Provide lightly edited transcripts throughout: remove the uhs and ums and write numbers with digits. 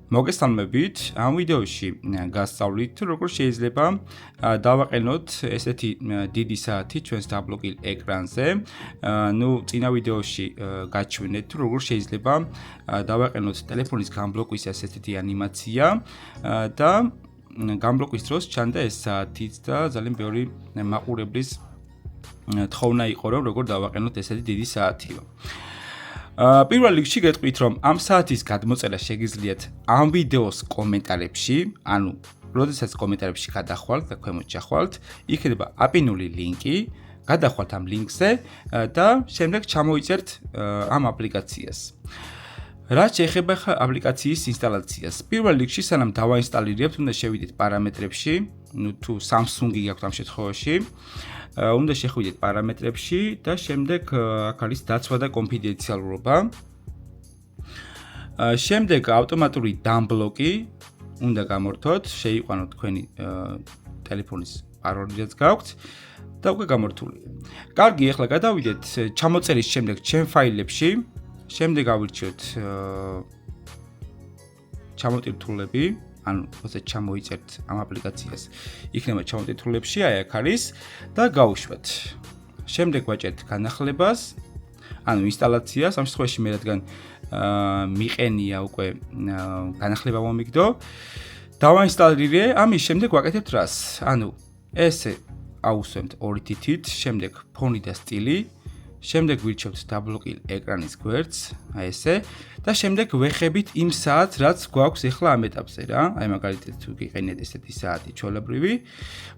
მოგესალმებით. ამ ვიდეოში გასწავლით, როგორ შეიძლება დავაყენოთ ესეთი დიდი საათი ჩვენს დაბლოკილ ეკრანზე. წინა ვიდეოში გაჩვენეთ, როგორ შეიძლება დავაყენოთ ტელეფონის გამბლოკვის ესეთი ანიმაცია და გამბლოკვის დროს ჩანდა ეს საათიც და ძალიან ბევრი მაყურებლის თხოვნა იყო, რომ როგორ დავაყენოთ ესეთი დიდი საათიო. პირველ რიგში გეტყვით, რომ ამ საათის გადმოწერა შეგიძლიათ ამ ვიდეოს კომენტარებში, ანუ როდესაც კომენტარებში გადახვალთ და ქვემოთ ჩახვალთ, იქნება აპინული ლინკი, გადახვალთ ამ ლინკზე და შემდეგ ჩამოიწერთ ამ აპლიკაციას. რაც შეეხება აპლიკაციის ინსტალაციას. პირველ რიგში სანამ დავაინსტალირებთ, უნდა შევიდეთ პარამეტრებში, თუ Samsung-ი გაქვთ ამ შემთხვევაში, უნდა შეხვიდეთ პარამეტრებში და შემდეგ აქ არის დაცვა და კონფიდენციალურობა. შემდეგ ავტომატური დამბლოკი უნდა გამორთოთ, შეიყვანოთ თქვენი ტელეფონის პაროლი რაც გაქვთ და უკვე გამორთულია. კარგი, ახლა გადავიდეთ ჩამოწერის შემდეგ ჩემ ფაილებში. შემდეგ ავირჩიოთ ჩამოტირ თულები, ანუ როცა ჩამოიწერთ ამ აპლიკაციას, იქნება ჩამოტირ თულებში, აი აქ არის და გავუშვათ. შემდეგ ვაჭერთ განახლებას, ანუ ინსტალაციას, ამ შემთხვევაში მე რადგან მიყენია უკვე განახლება მომიგდო. დავაინსტალირე, ამის შემდეგ ვაკეთებთ რას? ანუ ესე აუსვამთ ორი თითით, შემდეგ ფონი და სტილი. შემდეგ ვირჩევთ დაბლოკილ ეკრანის გვერდს, აი ესე და შემდეგ ვეხებით იმ საათს, რაც გვაქვს ახლა ამ ეტაპზე რა. აი მაგალითად თუ გიყენეთ ესეთი საათი ჩვეულებრივი,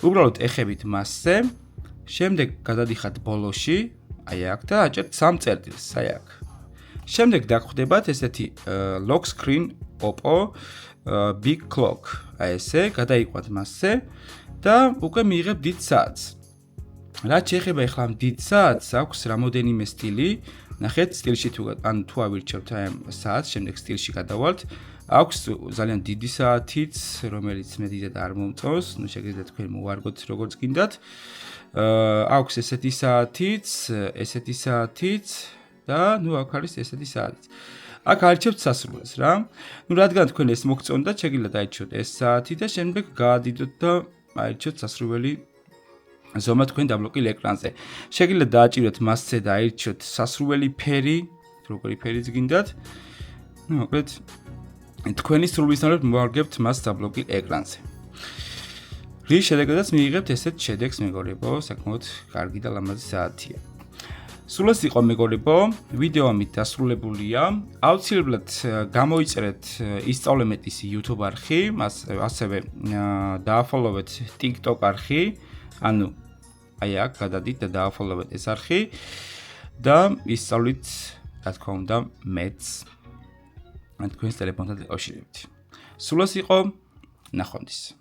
უბრალოდ ეხებით მასზე, შემდეგ გადადიხართ ბოლოში, აი აქ და აჭერთ 3 წერტილს, აი აქ. შემდეგ დაგხვდებათ ესეთი lock screen Oppo big clock, აი ესე, გადაიყვანთ მასზე და უკვე მიიღებთ დიდ საათს. რაც შეეხება ახლა ამ დიდ საათს, აქვს რამოდენიმე სტილი. ნახეთ, სტილში თუ ავირჩევთ აი ამ საათს, შემდეგ სტილში გადავალთ. აქვს ძალიან დიდი საათიც, რომელიც მე დიდად არ მომწონს. შეგიძლიათ თქვენ მოვარგოთ როგორც გინდათ. აქვს ესეთი საათიც და აქ არის ესეთი საათიც. აქ არჩევთ სასრულეს რა. რადგან თქვენ ეს მოგწონდათ, შეგიძლიათ აირჩიოთ ეს საათი და შემდეგ გაადიდოთ და აირჩიოთ სასრული ზომა თქვენ დაბლოკილ ეკრანზე. შეგიძლიათ დააჭიროთ მასზე და აირჩიოთ სასრული ფერი, როგორი ფერიც გინდათ. მოკლედ თქვენი სრულისნაირად მოვარგებთ მას დაბლოკილ ეკრანზე. რის შედეგადაც მიიღებთ ესეთ შედეგს, მეგობრებო, საკმაოდ კარგი და ლამაზი საათია. სულ ეს იყო, მეგობრებო, ვიდეო ამით დასრულებულია. აუცილებლად გამოიწერეთ ისწავლემეტის YouTube არხი, ასევე დააფოლოვეთ TikTok არხი, ანუ აი აქ გადადით და დააფოლოვეთ ეს არხი და ისწავლით, რა თქმა უნდა, მეც თქვენს ტელეფონთან დაკავშირებით. სულ ეს იყო, ნახვამდის.